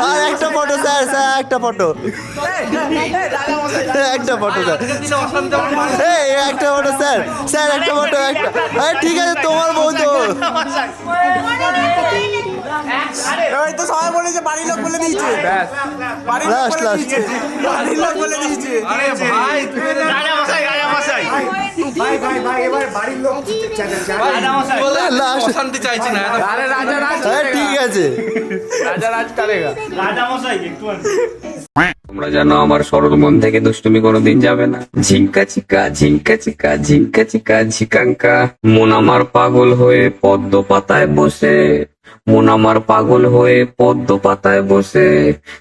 আর একটা photo sir, sir একটা photo, একটা ফটো স্যার, একটা ফটো স্যার, স্যার একটা ফটো, একটা। ঠিক আছে তোমার বউ তো। তো সবাই বলেছে বাড়ির লোক বলে দিয়েছে, বাড়ির লোক বলে দিয়েছে, বাড়ির লোক বলে দিয়েছে। আরে ভাই তুমি রাজা মশাই, রাজা মশাই, ভাই ভাই ভাই এবার বাড়ির লোক রাজা মশাই অশান্তি চাইছি না। আরে রাজা রাজ, ঠিক আছে রাজা রাজ কালেগা। রাজা মশাই একটু তোমরা জানো আমার সরল মন থেকে দুষ্টুমি কোনোদিন যাবে না। ঝিঙ্কা চিকা ঝিঙ্কা চিকা ঝিঙ্কা চিকা ঝিকাঙ্কা, মন আমার পাগল হয়ে পদ্ম পাতায় বসে, মন আমার পাগল হয়ে পদ্ম পাতায় বসে,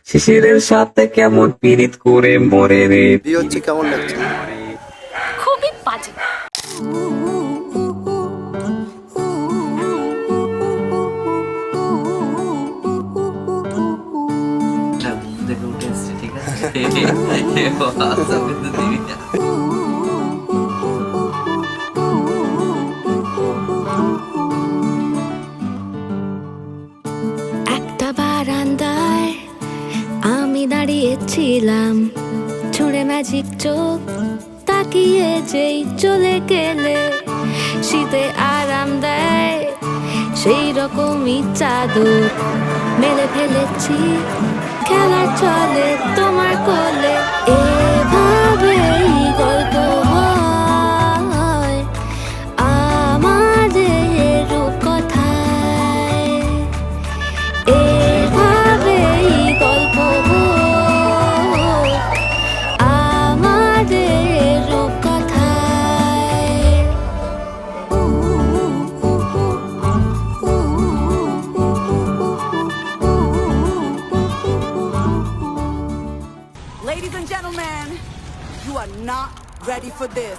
শিশিরের সাথে কেমন পীড়িত করে মরে রে। বিয়ে হচ্ছে কেমন লাগছে? খুবই বাজে। একটা বারান্দায় আমি দাঁড়িয়েছিলাম, ছুঁড়ে ম্যাজিক চোখ তাকিয়ে যেই চলে গেলে, শীতে আরাম দেয় সেই রকমই চাদর মেলে ফেলেছি, খেলা চলে তোমার কোলে। এভাবেই গল্প হয় আমাদের রূপকথায়, এভাবেই গল্প হয় আমাদের রূপকথায়। Ladies and gentlemen, you are not ready for this.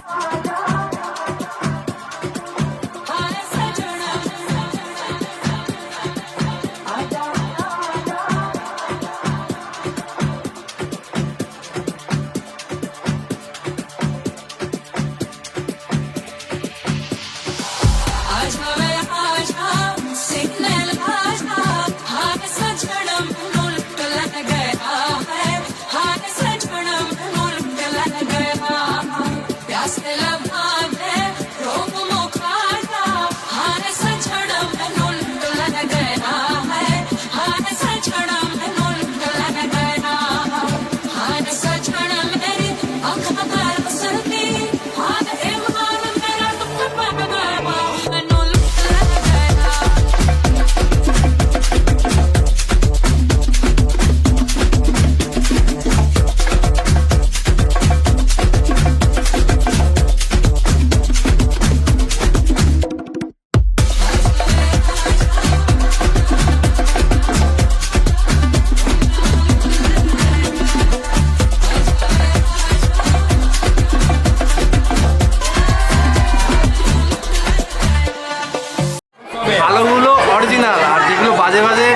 ভালোগুলো অরিজিনাল, আর যেগুলো বাজে বাজে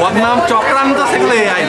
বদনাম চক্রান্ত সেগুলো AI।